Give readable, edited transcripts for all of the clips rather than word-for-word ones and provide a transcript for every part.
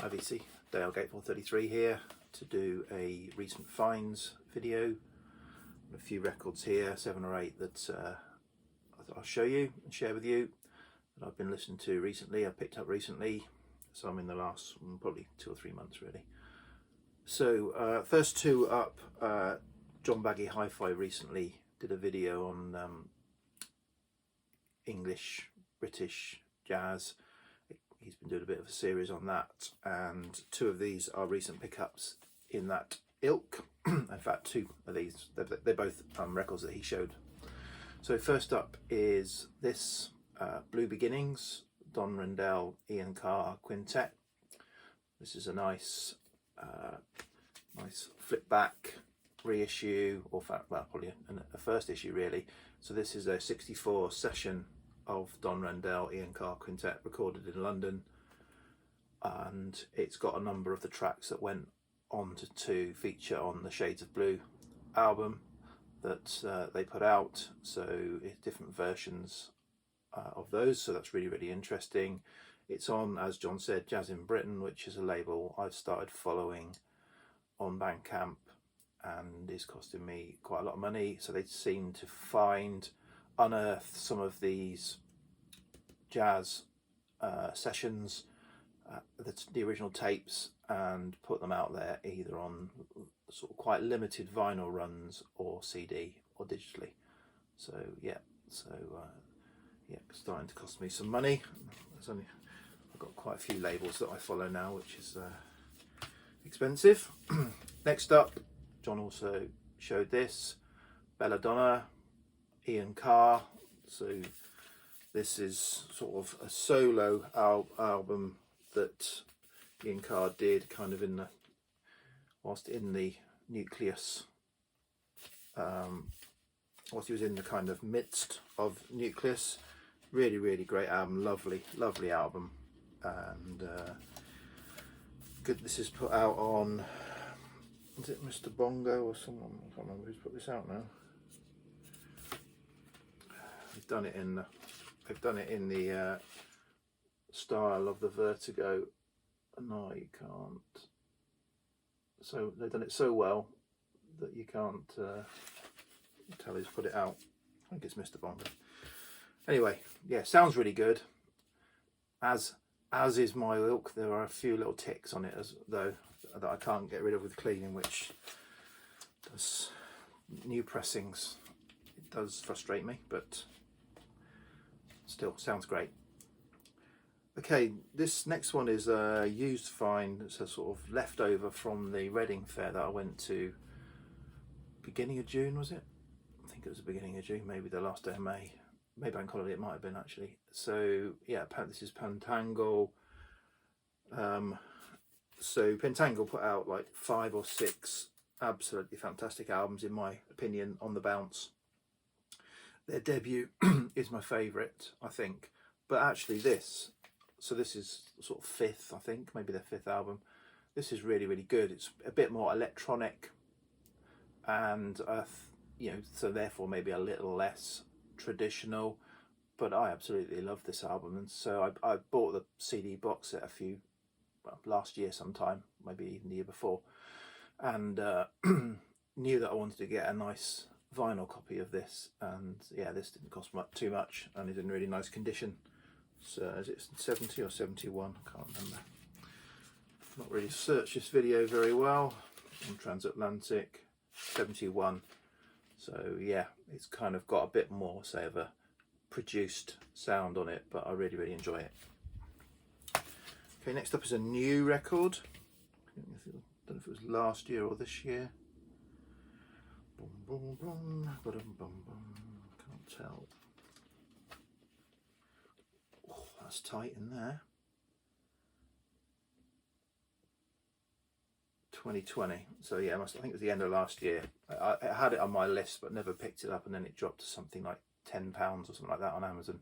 IVC, Dale Gateful 33 here to do a recent finds video. A few records here, 7 or 8 that I'll show you and share with you that I've been listening to recently. I picked up recently, some in the last probably 2 or 3 months really. So first two up, John Baggy Hi-Fi recently did a video on English, British jazz. He's been doing a bit of a series on that, and 2 of these are recent pickups in that ilk. In fact, 2 of these, they're both records that he showed. So first up is this Blue Beginnings, Don Rendell, Ian Carr Quintet. This is a nice flip back reissue, or well, probably a first issue really. So this is a 64 session of Don Rendell, Ian Carr Quintet, recorded in London, and it's got a number of the tracks that went on to feature on the Shades of Blue album that they put out. So it's different versions of those, so that's really interesting. It's on, as John said, Jazz in Britain, which is a label I've started following on Bandcamp and is costing me quite a lot of money. So they seem to unearth some of these jazz sessions, the original tapes, and put them out there either on sort of quite limited vinyl runs or CD or digitally. So yeah, starting to cost me some money. I've got quite a few labels that I follow now, which is expensive. Next up, John also showed this, Belladonna, Ian Carr. So this is sort of a solo album that Ian Carr did kind of whilst in the nucleus, whilst he was in the kind of midst of Nucleus. Really great album, lovely album, and good. This is put out on, is it Mr. Bongo or someone? I can't remember who's put this out now. They've done it in the style of the Vertigo. No, you can't. So they've done it so well that you can't tell who's put it out. I think it's Mr. Bongo. Anyway, yeah, sounds really good. As is my ilk. There are a few little ticks on it though that I can't get rid of with cleaning, which does new pressings. It does frustrate me, but still sounds great. Okay, this next one is a used find. It's a sort of leftover from the Reading fair that I went to beginning of June, was it? I think it was the beginning of June, maybe the last day of May. Maybe Bank Holiday it might have been actually. So yeah, this is Pentangle. So Pentangle put out like 5 or 6 absolutely fantastic albums in my opinion on the bounce. Their debut is my favourite, I think, but actually this is sort of 5th, I think, maybe their 5th album. This is really good. It's a bit more electronic, and so therefore maybe a little less traditional, but I absolutely love this album. And so I bought the CD box set last year sometime, maybe even the year before, and knew that I wanted to get a nice vinyl copy of this, and yeah, this didn't cost too much and is in really nice condition. So is it 70 or 71? I can't remember. I've not really searched this video very well. On Transatlantic, 71. So yeah, it's kind of got a bit more, say, of a produced sound on it, but I really enjoy it. Okay, next up is a new record. I don't know if it was last year or this year. Boom, boom, boom, boom, can't tell. Oh, that's tight in there. 2020. So yeah, I think it was the end of last year. I had it on my list but never picked it up, and then it dropped to something like £10 or something like that on Amazon.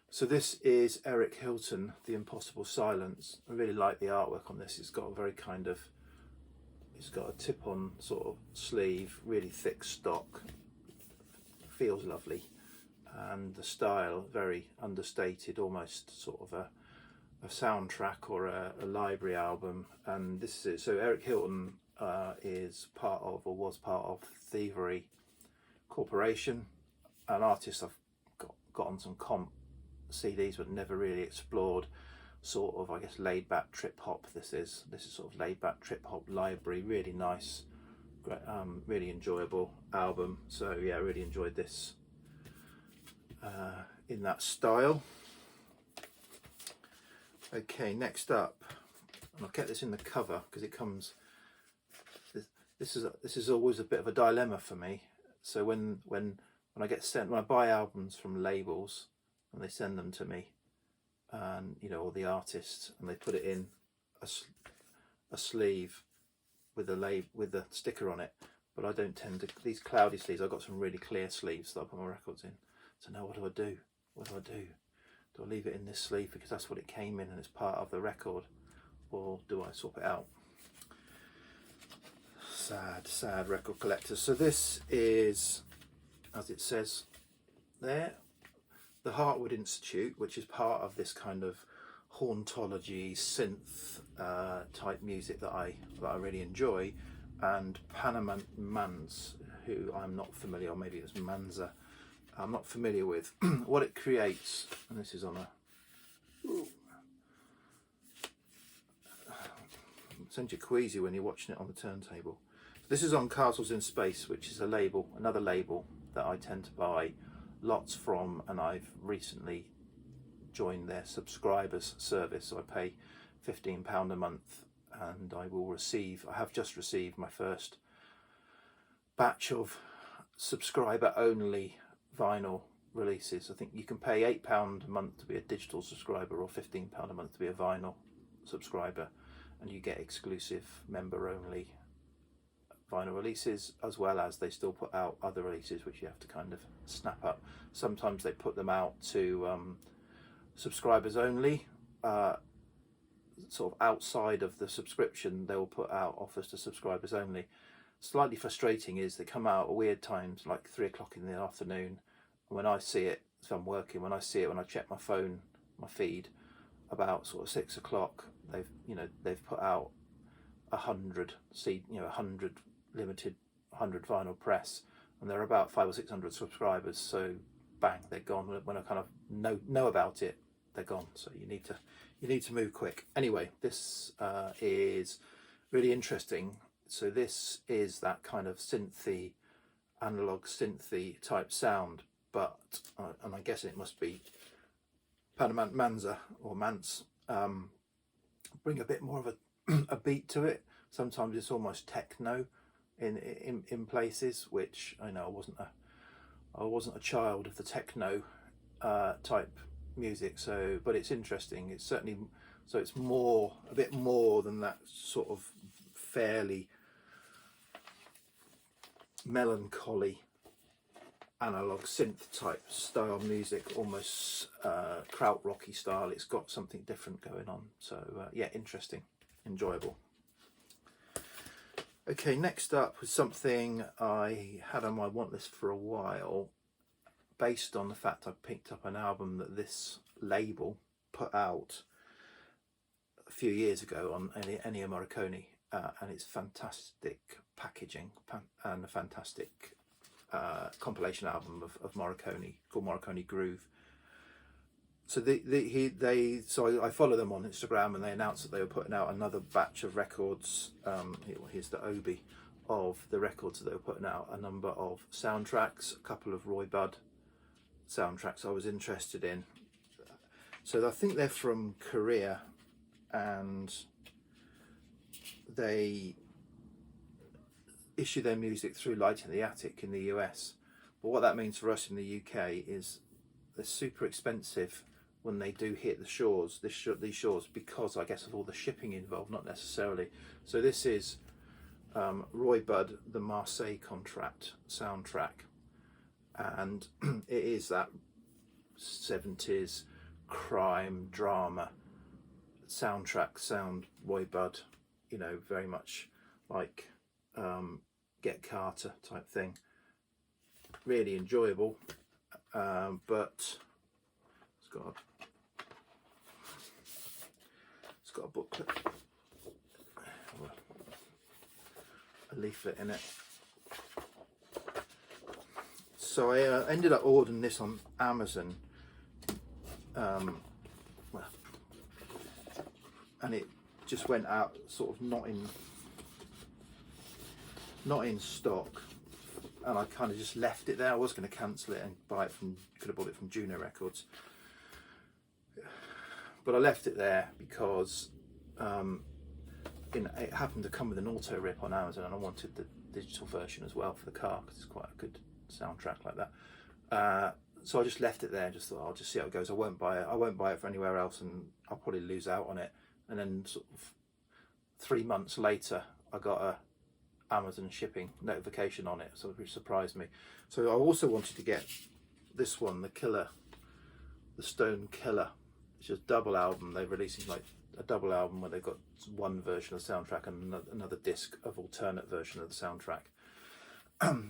So this is Eric Hilton, The Impossible Silence. I really like the artwork on this. It's got a very kind of, it's got a tip-on sort of sleeve, really thick stock, feels lovely, and the style very understated, almost sort of soundtrack or a library album, and this is it. So Eric Hilton is part of, or was part of, Thievery Corporation, an artist I've got on some comp CDs but never really explored. Sort of, I guess, laid back trip hop. This is sort of laid back trip hop library. Really nice, great, really enjoyable album. So yeah, I really enjoyed this in that style. Okay, next up, and I'll get this in the cover because it comes. This is always a bit of a dilemma for me. So when I get sent, when I buy albums from labels and they send them to me, and you know, or the artist, and they put it in a sleeve with a sticker on it, but I don't tend to, these cloudy sleeves, I've got some really clear sleeves that I put my records in. So now what do I do? Do I leave it in this sleeve because that's what it came in and it's part of the record, or do I swap it out? Sad record collectors. So this is, as it says there, the Heartwood Institute, which is part of this kind of hauntology synth type music that I really enjoy, and Panama Mans, who I'm not familiar, or maybe it's Manza, I'm not familiar with. What it creates, and this is on a, sends you queasy when you're watching it on the turntable. This is on Castles in Space, which is a label, another label that I tend to buy lots from, and I've recently joined their subscribers service. So I pay £15 a month, and I have just received my first batch of subscriber only vinyl releases. I think you can pay £8 a month to be a digital subscriber, or £15 a month to be a vinyl subscriber, and you get exclusive member only vinyl releases, as well as they still put out other releases which you have to kind of snap up. Sometimes they put them out to subscribers only, sort of outside of the subscription. They'll put out offers to subscribers only. Slightly frustrating is they come out at weird times, like 3 o'clock in the afternoon. When I see it, if I'm working, when I check my phone, my feed, about sort of 6 o'clock, they've put out 100 limited 100 vinyl press, and there are about 500 or 600 subscribers. So bang, they're gone. When I kind of know about it, they're gone. So you need to move quick. Anyway, this is really interesting. So this is that kind of synthy, analog synthy type sound, but and I guess it must be Panama Manza or Mance, bring a bit more of a beat to it. Sometimes it's almost techno in places, which I know I wasn't a child of the techno type music. So, but it's interesting. It's certainly, so it's a bit more than that sort of fairly melancholy analog synth type style music, almost krautrocky style. It's got something different going on. So yeah, interesting, enjoyable. Okay, next up was something I had on my want list for a while, based on the fact I picked up an album that this label put out a few years ago on Ennio Morricone, and it's fantastic packaging and a fantastic compilation album of Morricone called Morricone Groove. So I follow them on Instagram, and they announced that they were putting out another batch of records. Here's the Obi of the records that they were putting out. A number of soundtracks, a couple of Roy Budd soundtracks I was interested in. So I think they're from Korea, and they issue their music through Light in the Attic in the US. But what that means for us in the UK is they're super expensive when they do hit the shores, these shores, because I guess of all the shipping involved, not necessarily. So this is Roy Budd, the Marseille Contract soundtrack, and it is that 70s crime drama soundtrack sound. Roy Budd, very much like Get Carter type thing. Really enjoyable, but it's got It's got a booklet, a leaflet in it. So I ended up ordering this on Amazon, well, and it just went out sort of not in stock, and I kind of just left it there. I was going to cancel it and buy it from, could have bought it from Juno Records, but I left it there because it happened to come with an auto rip on Amazon, and I wanted the digital version as well for the car because it's quite a good soundtrack like that. So I just left it there and just thought, I'll just see how it goes. I won't buy it for anywhere else, and I'll probably lose out on it. And then sort of 3 months later, I got a Amazon shipping notification on it, so it surprised me. So I also wanted to get this one, the Stone Killer. It's just double album. They're releasing like a double album where they've got one version of the soundtrack and another disc of alternate version of the soundtrack.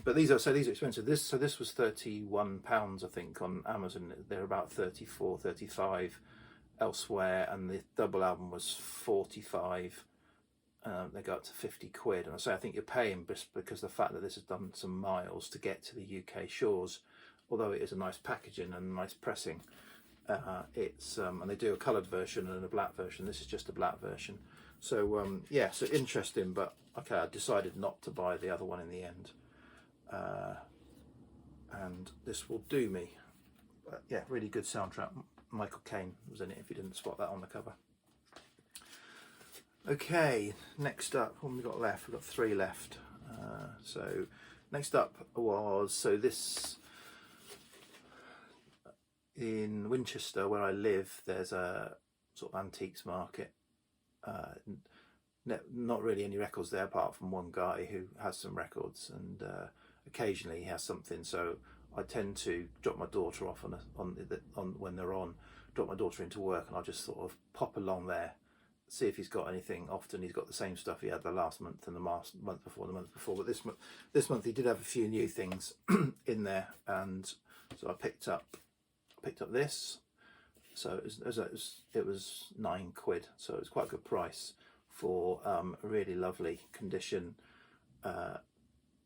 But these are expensive. This was £31, I think, on Amazon. They're about 34, 35 elsewhere, and the double album was 45. They go up to 50 quid, and I think you're paying just because the fact that this has done some miles to get to the UK shores, although it is a nice packaging and nice pressing. It's and they do a coloured version and a black version. This is just a black version. So yeah, so interesting. But okay, I decided not to buy the other one in the end, and this will do me. But yeah, really good soundtrack. Michael Caine was in it, if you didn't spot that on the cover. Okay, next up, what have we got left? We've got 3 left. So next up was, this in Winchester where I live, there's a sort of antiques market. Not really any records there apart from one guy who has some records, and occasionally he has something. So I tend to drop my daughter off on when they're on, drop my daughter into work, and I'll just sort of pop along there, see if he's got anything. Often he's got the same stuff he had the last month and the month before, but this month he did have a few new things in there, and so I picked up this. So it was 9 quid, so it was quite a good price for a really lovely condition.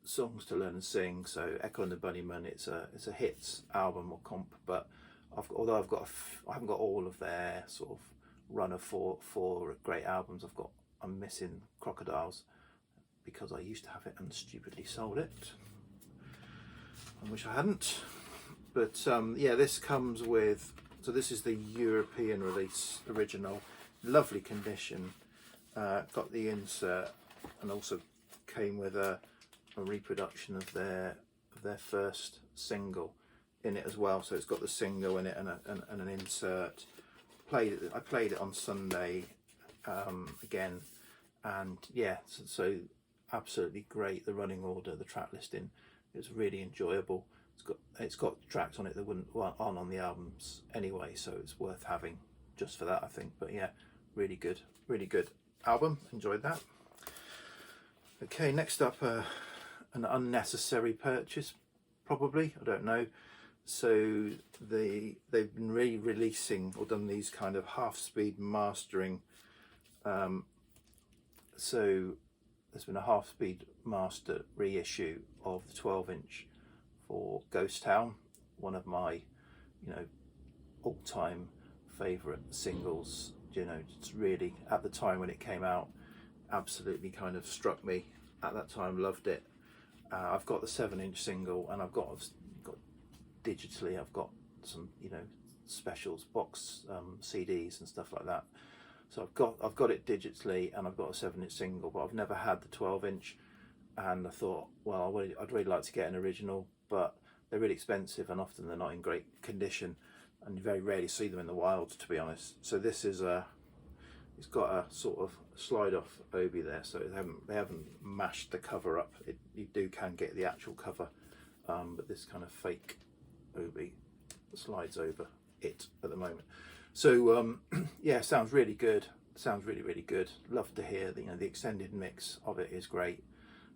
Songs to learn and sing. So Echo and the Bunnymen, it's a hits album or comp, but I haven't got all of their sort of run of four great albums. I'm missing Crocodiles because I used to have it and stupidly sold it. I wish I hadn't. But yeah, this comes with, so this is the European release original, lovely condition. Got the insert, and also came with a reproduction of their first single in it as well. So it's got the single in it and an insert. I played it on Sunday again, and yeah, so absolutely great. The running order, the track listing, it was really enjoyable. It's got tracks on it that aren't on the albums anyway, so it's worth having just for that, I think. But yeah, really good album. Enjoyed that. Okay, next up, an unnecessary purchase, probably. I don't know. So they've been re-releasing or done these kind of half-speed mastering. So there's been a half-speed master reissue of the 12-inch for Ghost Town, one of my, all-time favourite singles. It's really, at the time when it came out, absolutely kind of struck me at that time. Loved it. I've got the 7-inch single, and I've got digitally. I've got some specials box CDs and stuff like that. So I've got it digitally, and I've got a 7-inch single, but I've never had the 12-inch. And I thought, well, I'd really like to get an original, but they're really expensive, and often they're not in great condition, and you very rarely see them in the wild, to be honest. So this is it's got a sort of slide off obi there, so they haven't mashed the cover up. You can get the actual cover, but this kind of fake obi slides over it at the moment. So yeah, sounds really good. Sounds really good. Love to hear the extended mix of it is great.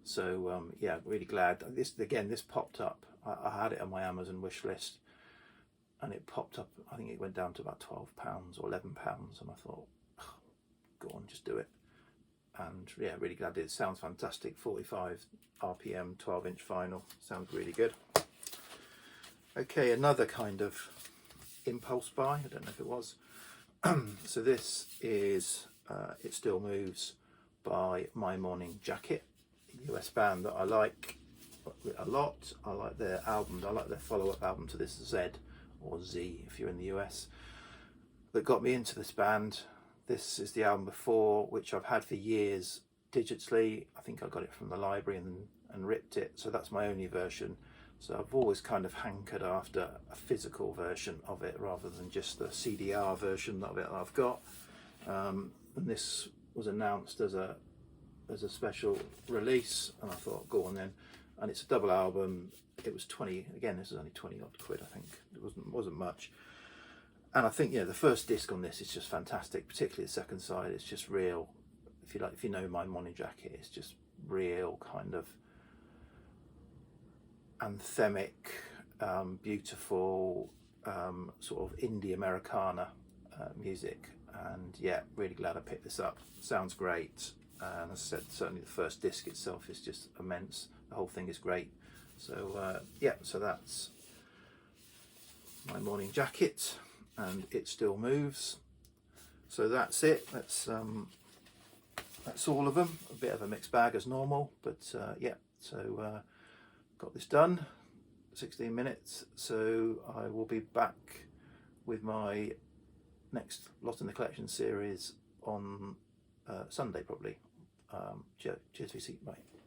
So yeah, really glad. This popped up. I had it on my Amazon wish list, and it popped up. I think it went down to about £12 or £11, and I thought, go on, just do it. And yeah, really glad it sounds fantastic. 45 RPM, 12-inch vinyl, sounds really good. Okay, another kind of impulse buy, I don't know if it was. So this is It Still Moves by My Morning Jacket, a US band that I like a lot. I like their album, I like their follow-up album to this, Z, or Z if you're in the US, that got me into this band. This is the album before, which I've had for years digitally. I think I got it from the library and ripped it, so that's my only version. So I've always kind of hankered after a physical version of it rather than just the CDR version of it that I've got. And this was announced as a special release, and I thought, go on then. And it's a double album. It was 20, again, this is only 20 odd quid, I think. It wasn't much. And I think, the first disc on this is just fantastic, particularly the second side. It's just real, if you know My Morning Jacket, it's just real kind of anthemic, beautiful, sort of indie Americana music. And yeah, really glad I picked this up. Sounds great. And as I said, certainly the first disc itself is just immense. The whole thing is great. So yeah, so that's My Morning Jacket and It Still Moves. So that's it. That's all of them. A bit of a mixed bag as normal, but yeah. So got this done. 16 minutes. So I will be back with my next Lost in the Collection series on Sunday probably. Cheers, VC. Bye.